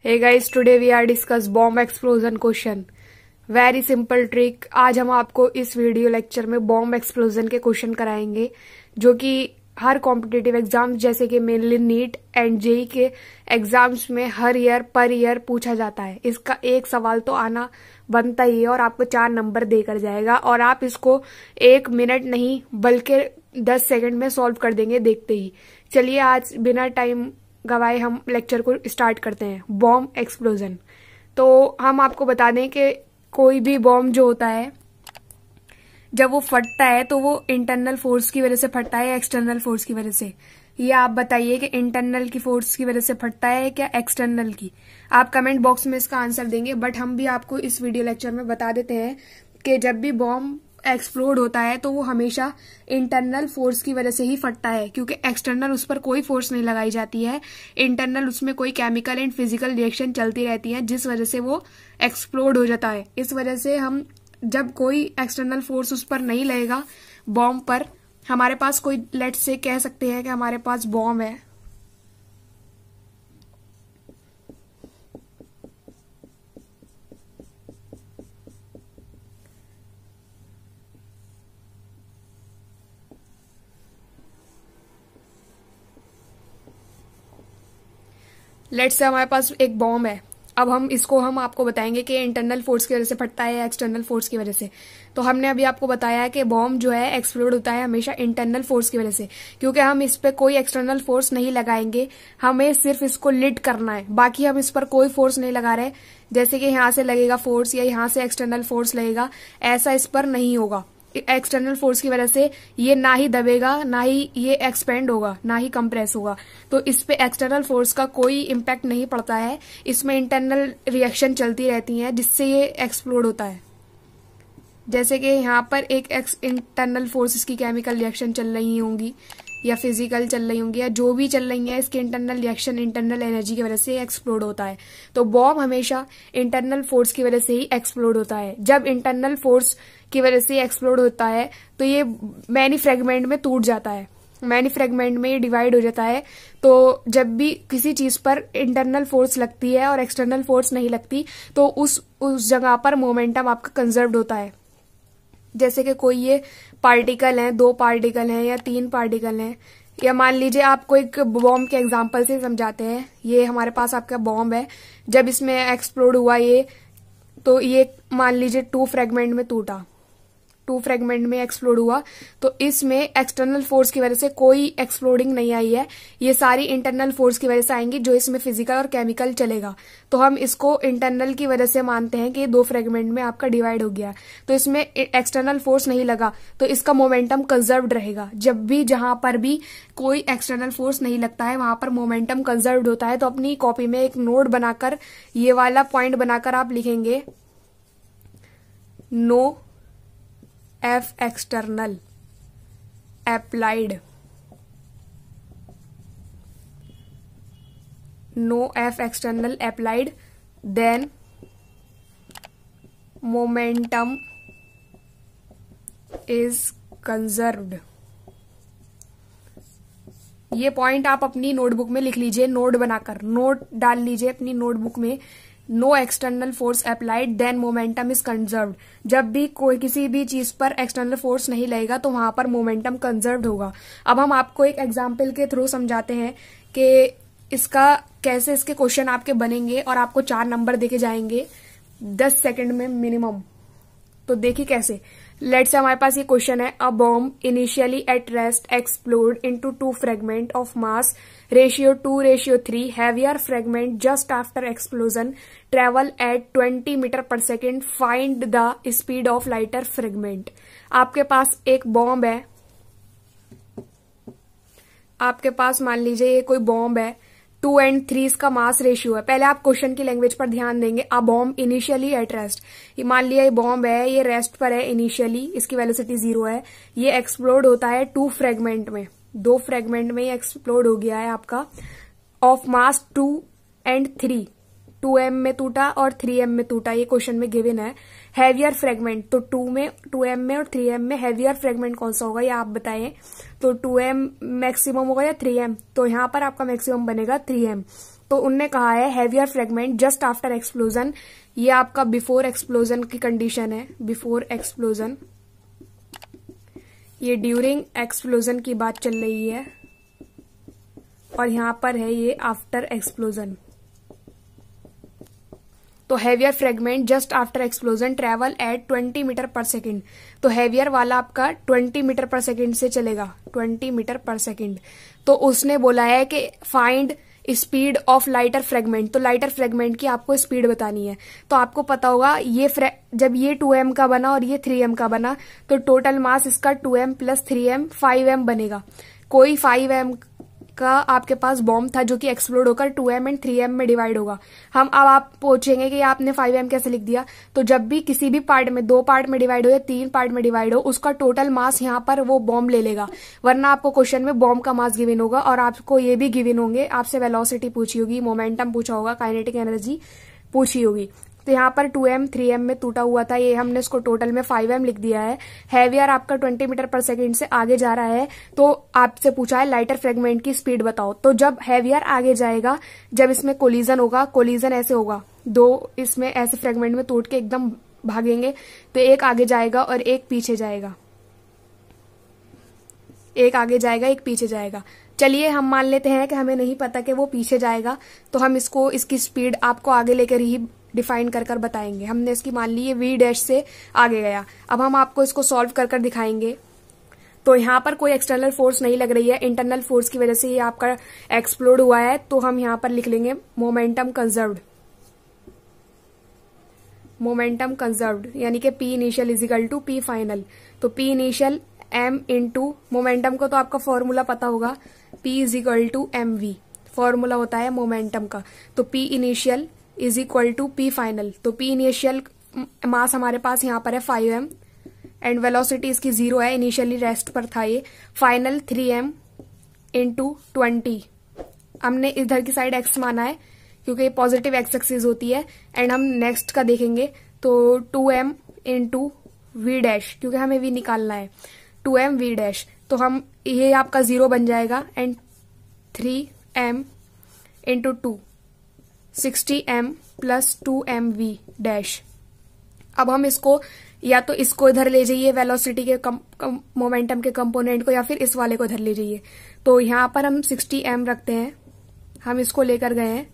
Hey guys, today we are discuss bomb explosion question. Very simple trick. आज हम आपको इस वीडियो लेक्चर में बॉम्ब एक्सप्लोजन के क्वेश्चन कराएंगे जो कि हर कॉम्पिटिटिव एग्जाम्स जैसे कि मेनली नीट एंड जेई के एग्जाम्स में हर ईयर पर ईयर पूछा जाता है। इसका एक सवाल तो आना बनता ही है और आपको 4 नंबर देकर जाएगा और आप इसको 1 मिनट नहीं बल्कि 10 सेकंड में सॉल्व कर देंगे देखते ही। चलिए आज बिना टाइम गवाए हम लेक्चर को स्टार्ट करते हैं। Bomb explosion. तो हम आपको बता दें कि कोई भी बॉम्ब जो होता है जब वो फटता है तो वो इंटरनल फोर्स की वजह से फटता है या एक्सटर्नल फोर्स की वजह से। ये आप बताइए कि इंटरनल की फोर्स की वजह से फटता है क्या एक्सटर्नल की। आप कमेंट बॉक्स में इसका आंसर देंगे, बट हम भी आपको इस वीडियो लेक्चर में बता देते हैं कि जब भी बॉम्ब एक्सप्लोड होता है तो वो हमेशा इंटरनल फोर्स की वजह से ही फटता है, क्योंकि एक्सटर्नल उस पर कोई फोर्स नहीं लगाई जाती है। इंटरनल उसमें कोई केमिकल एंड फिजिकल रिएक्शन चलती रहती है जिस वजह से वो एक्सप्लोड हो जाता है। इस वजह से हम जब कोई एक्सटर्नल फोर्स उस पर नहीं लगेगा बॉम्ब पर, हमारे पास कोई लेट्स से कह सकते हैं कि हमारे पास बॉम्ब है, लेट्स से हमारे पास एक बॉम्ब है। अब हम आपको बताएंगे कि इंटरनल फोर्स की वजह से फटता है या एक्सटर्नल फोर्स की वजह से। तो हमने अभी आपको बताया है कि बॉम्ब जो है एक्सप्लोड होता है हमेशा इंटरनल फोर्स की वजह से, क्योंकि हम इस पे कोई एक्सटर्नल फोर्स नहीं लगाएंगे, हमें सिर्फ इसको लिड करना है। बाकी हम इस पर कोई फोर्स नहीं लगा रहे, जैसे कि यहाँ से लगेगा फोर्स या यहाँ से एक्सटर्नल फोर्स लगेगा, ऐसा इस पर नहीं होगा। एक्सटर्नल फोर्स की वजह से ये ना ही दबेगा, ना ही ये एक्सपेंड होगा, ना ही कंप्रेस होगा। तो इस पे एक्सटर्नल फोर्स का कोई इम्पैक्ट नहीं पड़ता है। इसमें इंटरनल रिएक्शन चलती रहती है जिससे ये एक्सप्लोड होता है। जैसे कि यहाँ पर एक इंटरनल फोर्स, इसकी केमिकल रिएक्शन चल रही होंगी या फिजिकल चल रही होंगी या जो भी चल रही है, इसके इंटरनल रिएक्शन इंटरनल एनर्जी की वजह से एक्सप्लोड होता है। तो बॉम्ब हमेशा इंटरनल फोर्स की वजह से ही एक्सप्लोड होता है। जब इंटरनल फोर्स की वजह से एक्सप्लोड होता है तो ये मैनी फ्रेगमेंट में टूट जाता है, मैनी फ्रेगमेंट में डिवाइड हो जाता है। तो जब भी किसी चीज पर इंटरनल फोर्स लगती है और एक्सटर्नल फोर्स नहीं लगती तो उस जगह पर मोमेंटम आपका कंजर्व्ड होता है। जैसे कि कोई ये पार्टिकल हैं, 2 पार्टिकल हैं या 3 पार्टिकल हैं, या मान लीजिए आपको एक बॉम्ब के एग्जांपल से समझाते हैं। ये हमारे पास आपका बॉम्ब है, जब इसमें एक्सप्लोड हुआ ये, तो ये मान लीजिए 2 फ्रेगमेंट में टूटा, 2 फ्रेगमेंट में एक्सप्लोड हुआ। तो इसमें एक्सटर्नल फोर्स की वजह से कोई एक्सप्लोडिंग नहीं आई है, ये सारी इंटरनल फोर्स की वजह से आएंगी जो इसमें फिजिकल और केमिकल चलेगा। तो हम इसको इंटरनल की वजह से मानते हैं कि 2 फ्रेगमेंट में आपका डिवाइड हो गया, तो इसमें एक्सटर्नल फोर्स नहीं लगा, तो इसका मोमेंटम कंजर्व्ड रहेगा। जब भी जहां पर भी कोई एक्सटर्नल फोर्स नहीं लगता है वहां पर मोमेंटम कंजर्व्ड होता है। तो अपनी कॉपी में एक नोट बनाकर ये वाला पॉइंट बनाकर आप लिखेंगे no F external applied, no F external applied, then momentum is conserved. ये पॉइंट आप अपनी नोटबुक में लिख लीजिए, नोट बनाकर नोट डाल लीजिए अपनी नोटबुक में। No external force applied then momentum is conserved. जब भी कोई किसी भी चीज पर एक्सटर्नल फोर्स नहीं लगेगा तो वहां पर मोमेंटम कंजर्व्ड होगा। अब हम आपको एक एग्जांपल के थ्रू समझाते हैं कि इसका कैसे इसके क्वेश्चन आपके बनेंगे और आपको 4 नंबर देके जाएंगे 10 सेकंड में मिनिमम। तो देखिए कैसे। लेट्स से हमारे पास ये क्वेश्चन है, a bomb initially at rest explode into 2 fragment of mass ratio 2:3, heavier fragment just after explosion travel at 20 metre per second, find the speed of lighter fragment। आपके पास एक bomb है, आपके पास मान लीजिए ये कोई बॉम्ब है, 2 और 3 इसका मास रेशियो है। पहले आप क्वेश्चन की लैंग्वेज पर ध्यान देंगे। अ बॉम्ब इनिशियली एट रेस्ट, ये मान लिया ये बॉम्ब है, ये रेस्ट पर है इनिशियली, इसकी वेलोसिटी 0 है। ये एक्सप्लोड होता है 2 फ्रेगमेंट में, 2 फ्रेगमेंट में ये एक्सप्लोड हो गया है आपका, ऑफ मास 2 और 3, 2m में टूटा और 3m में टूटा, ये क्वेश्चन में गिवन है। हैवियर फ्रेगमेंट, तो 2m में और 3m में हैवियर फ्रेगमेंट कौन सा होगा ये आप बताएं। तो 2m मैक्सिमम होगा या 3m, तो यहाँ पर आपका मैक्सिमम बनेगा 3m। तो उनने कहा है heavier fragment just after explosion, ये आपका बिफोर एक्सप्लोजन की कंडीशन है, बिफोर एक्सप्लोजन, ये ड्यूरिंग एक्सप्लोजन की बात चल रही है, और यहां पर है ये आफ्टर एक्सप्लोजन। तो heavier fragment just after explosion travel at 20 metre per second. तो हैवियर वाला आपका 20 मीटर पर सेकेंड से चलेगा, 20 मीटर पर सेकेंड। तो उसने बोला है कि find speed of lighter fragment, तो लाइटर फ्रेगमेंट की आपको स्पीड बतानी है। तो आपको पता होगा ये जब ये 2m का बना और ये 3m का बना, तो टोटल मास इसका 2m प्लस 3m 5m बनेगा। कोई 5m का आपके पास बॉम्ब था जो कि एक्सप्लोड होकर 2m एंड 3m में डिवाइड होगा। अब आप पूछेंगे कि आपने 5m कैसे लिख दिया, तो जब भी किसी भी पार्ट में 2 पार्ट में डिवाइड हो या 3 पार्ट में डिवाइड हो, उसका टोटल मास यहाँ पर वो बॉम्ब ले लेगा। वरना आपको क्वेश्चन में बॉम्ब का मास गिवन होगा और आपको ये भी गिवन होंगे, आपसे वेलोसिटी पूछी होगी, मोमेंटम पूछा होगा, काइनेटिक एनर्जी पूछी होगी। तो यहाँ पर 2m 3m में टूटा हुआ था, ये हमने इसको टोटल में 5m लिख दिया है। हैवियर आपका 20 मीटर पर सेकेंड से आगे जा रहा है, तो आपसे पूछा है लाइटर फ्रेगमेंट की स्पीड बताओ। तो जब हैवियर आगे जाएगा, जब इसमें कोलिजन होगा, कोलिजन ऐसे होगा, 2 इसमें ऐसे फ्रेगमेंट में टूट के एकदम भागेंगे, तो एक आगे जाएगा और एक पीछे जाएगा, एक आगे जाएगा एक पीछे जाएगा। चलिए हम मान लेते हैं कि हमें नहीं पता कि वो पीछे जाएगा, तो हम इसको इसकी स्पीड आपको आगे लेकर ही डिफाइन कर बताएंगे। हमने इसकी मान ली ये v डैश से आगे गया। अब हम आपको इसको सॉल्व कर दिखाएंगे। तो यहाँ पर कोई एक्सटर्नल फोर्स नहीं लग रही है, इंटरनल फोर्स की वजह से ये आपका एक्सप्लोड हुआ है। तो हम यहाँ पर लिख लेंगे मोमेंटम कंजर्व्ड, मोमेंटम कंजर्व्ड, यानी कि P initial is equal to P final. तो P initial m into momentum को तो आपका फॉर्मूला पता होगा, P is equal to mv, formula होता है मोमेंटम का। तो P initial is equal to P final. तो P इनिशियल मास हमारे पास यहाँ पर है 5m एंड वेलोसिटी इसकी 0 है, इनिशियली रेस्ट पर था ये। फाइनल 3m इंटू 20, हमने इधर की साइड x माना है क्योंकि पॉजिटिव x एक्सिस होती है। एंड हम नेक्स्ट का देखेंगे तो 2m इंटू v डैश, क्योंकि हमें v निकालना है, 2m v डैश। तो हम ये आपका 0 बन जाएगा and 3m into 2 60m plus 2mv dash. अब हम इसको या तो इसको इधर ले जाइए वेलोसिटी के मोमेंटम के कंपोनेंट को, या फिर इस वाले को इधर ले जाइए। तो यहाँ पर हम 60m रखते हैं, हम इसको लेकर गए हैं,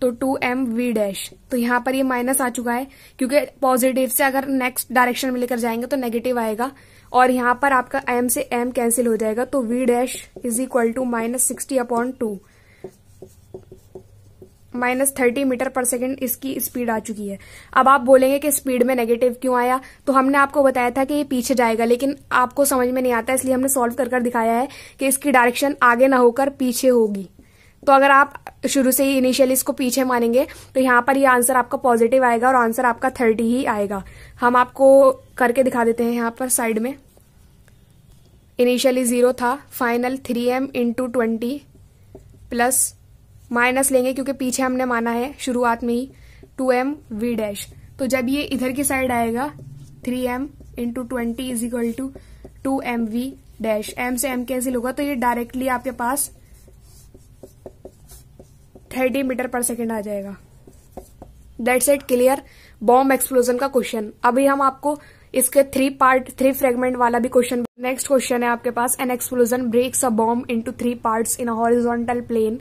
तो 2mv डैश। तो यहाँ पर ये माइनस आ चुका है क्योंकि पॉजिटिव से अगर नेक्स्ट डायरेक्शन में लेकर जाएंगे तो नेगेटिव आएगा, और यहाँ पर आपका m से m कैंसिल हो जाएगा। तो v dash is equal to -60/2, -30 metre per second इसकी स्पीड आ चुकी है। अब आप बोलेंगे कि स्पीड में नेगेटिव क्यों आया, तो हमने आपको बताया था कि ये पीछे जाएगा, लेकिन आपको समझ में नहीं आता, इसलिए हमने सॉल्व कर दिखाया है कि इसकी डायरेक्शन आगे ना होकर पीछे होगी। तो अगर आप शुरू से ही इनिशियली इसको पीछे मानेंगे तो यहाँ पर ये आंसर आपका पॉजिटिव आएगा और आंसर आपका 30 ही आएगा। हम आपको करके दिखा देते हैं। यहाँ पर साइड में इनिशियली 0 था, final 3m into 20 plus minus लेंगे क्योंकि पीछे हमने माना है शुरुआत में ही 2m v डैश। तो जब ये इधर की साइड आएगा 3m into 20 is equal to 2m v dash, m से m कैंसिल होगा, तो ये डायरेक्टली आपके पास 30 मीटर पर सेकेंड आ जाएगा। That's it, clear. Bomb explosion का क्वेश्चन। अभी हम आपको इसके 3 फ्रेगमेंट वाला भी क्वेश्चन। नेक्स्ट क्वेश्चन है आपके पास, an explosion breaks a bomb into 3 parts in a horizontal plane.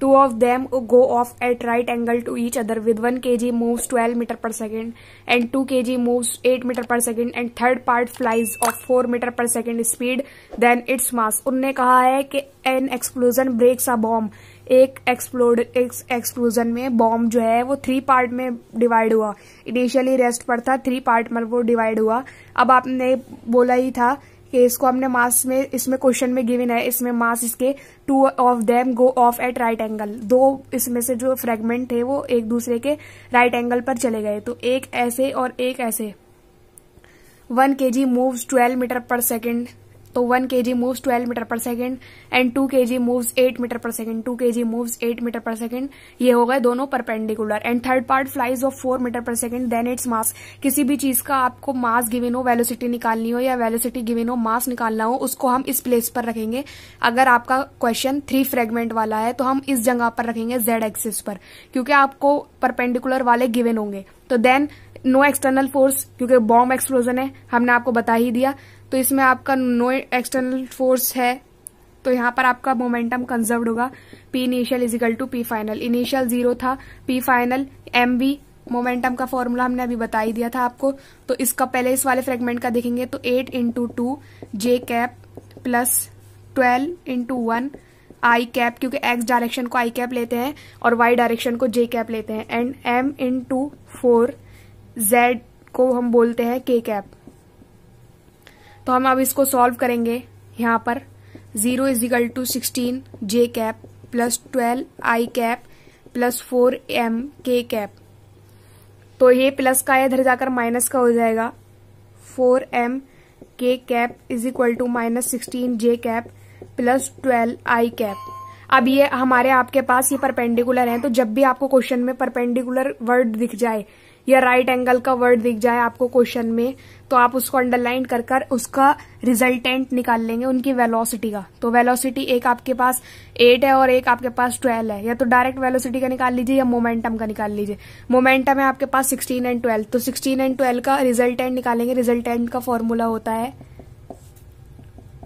2 of them go off at right angle to each other with 1 kg moves 12 meter per second and 2 kg moves 8 meter per second and third part flies of 4 meter per second speed then its mass. उनने कहा है कि an explosion breaks a bomb. एक explosion में bomb जो है वो 3 part में डिवाइड हुआ. इनिशियली रेस्ट पर था, 3 पार्ट में वो डिवाइड हुआ. अब आपने बोला ही था कि इसको हमने मास में, इसमें क्वेश्चन में गिवन है, इसमें मास इसके 2 of them go off at right angle. 2 इसमें से जो फ्रेगमेंट थे वो एक दूसरे के राइट एंगल पर चले गए, तो एक ऐसे और एक ऐसे. 1 kg moves 12 metre per second तो 1 kg moves 12 metre per second and 2 kg moves 8 metre per second, 2 kg moves 8 metre per second. ये हो गए दोनों perpendicular. And third part flies off 4 metre per second, then it's mass. किसी भी चीज का आपको मास गिवन हो, वेलोसिटी निकालनी हो या वेलोसिटी गिवन हो, मास निकालना हो, उसको हम इस प्लेस पर रखेंगे। अगर आपका क्वेश्चन 3 फ्रेगमेंट वाला है तो हम इस जगह पर रखेंगे z एक्सिस पर, क्योंकि आपको परपेंडिकुलर वाले गिवन होंगे। तो देन नो एक्सटर्नल फोर्स, क्योंकि बॉम्ब एक्सप्लोजन है, हमने आपको बता ही दिया। तो इसमें आपका नो एक्सटर्नल फोर्स है, तो यहां पर आपका मोमेंटम कंजर्व्ड होगा। P initial is equal to P final. Initial 0 था, P फाइनल mv मोमेंटम का फॉर्मूला हमने अभी बता ही दिया था आपको। तो इसका पहले इस वाले फ्रेगमेंट का देखेंगे तो 8 into 2 j cap plus 12 into 1 आई कैप, क्योंकि x डायरेक्शन को आई कैप लेते हैं और y डायरेक्शन को j कैप लेते हैं। एंड m इंटू 4 z को हम बोलते हैं k कैप। तो हम अब इसको सॉल्व करेंगे। यहाँ पर 0 is equal to 16 j cap plus 12 I cap plus 4 m k cap. तो ये प्लस का इधर जाकर माइनस का हो जाएगा। 4 m k cap is equal to minus 16 j cap plus 12 I cap. अब ये हमारे आपके पास ये परपेंडिकुलर हैं, तो जब भी आपको क्वेश्चन में परपेंडिकुलर वर्ड दिख जाए या राइट एंगल का वर्ड दिख जाए आपको क्वेश्चन में, तो आप उसको अंडरलाइन कर कर उसका रिजल्टेंट निकाल लेंगे उनकी वेलोसिटी का। तो वेलोसिटी एक आपके पास 8 है और एक आपके पास 12 है, या तो डायरेक्ट वेलोसिटी का निकाल लीजिए या मोमेंटम का निकाल लीजिए। मोमेंटम है आपके पास 16 एंड 12, तो 16 एंड 12 का रिजल्टेंट निकालेंगे। रिजल्टेंट का फॉर्मूला होता है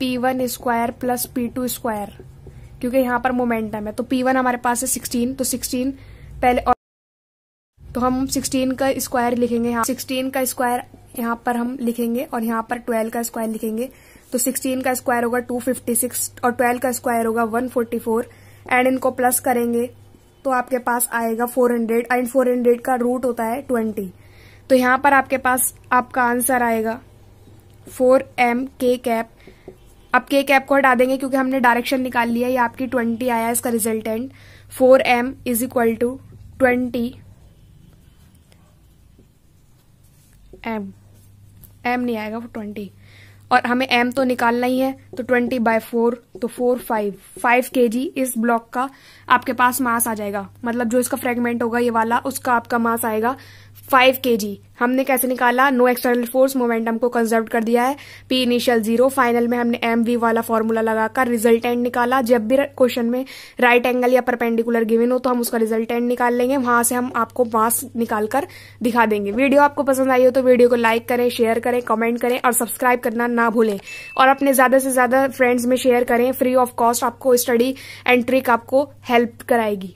P1 square plus P2 square, क्योंकि यहाँ पर मोमेंटम है। तो P1 हमारे पास है 16, तो 16 पहले, और तो हम 16 का स्क्वायर लिखेंगे। यहाँ 16 का स्क्वायर यहाँ पर हम लिखेंगे और यहाँ पर 12 का स्क्वायर लिखेंगे। तो 16 का स्क्वायर होगा 256 और 12 का स्क्वायर होगा 144। एंड इनको प्लस करेंगे तो आपके पास आएगा 400 एंड 400 का रूट होता है 20। तो यहाँ पर आपके पास आपका आंसर आएगा 4m k कैप। अब k कैप को हटा देंगे क्योंकि हमने डायरेक्शन निकाल लिया। ये आपकी 20 आया इसका resultant. 4m is equal to 20 m नहीं आएगा, वो 20, और हमें m तो निकालना ही है। तो 20/4, तो 5 kg इस ब्लॉक का आपके पास मास आ जाएगा। मतलब जो इसका फ्रेगमेंट होगा ये वाला, उसका आपका मास आएगा 5 kg। हमने कैसे निकाला? नो एक्सटर्नल फोर्स, मोमेंटम को कंजर्व कर दिया है। P इनिशियल 0, फाइनल में हमने mv वाला फॉर्मूला लगाकर रिजल्टेंट निकाला। जब भी क्वेश्चन में राइट एंगल या परपेंडिकुलर गिवन हो तो हम उसका रिजल्टेंट निकाल लेंगे, वहां से हम आपको मास निकाल कर दिखा देंगे। वीडियो आपको पसंद आई हो तो वीडियो को लाइक करें, शेयर करें, कमेंट करें और सब्सक्राइब करना ना भूलें। और अपने ज्यादा से ज्यादा फ्रेंड्स में शेयर करें। फ्री ऑफ कॉस्ट आपको स्टडी एंड ट्रिक आपको हेल्प कराएगी।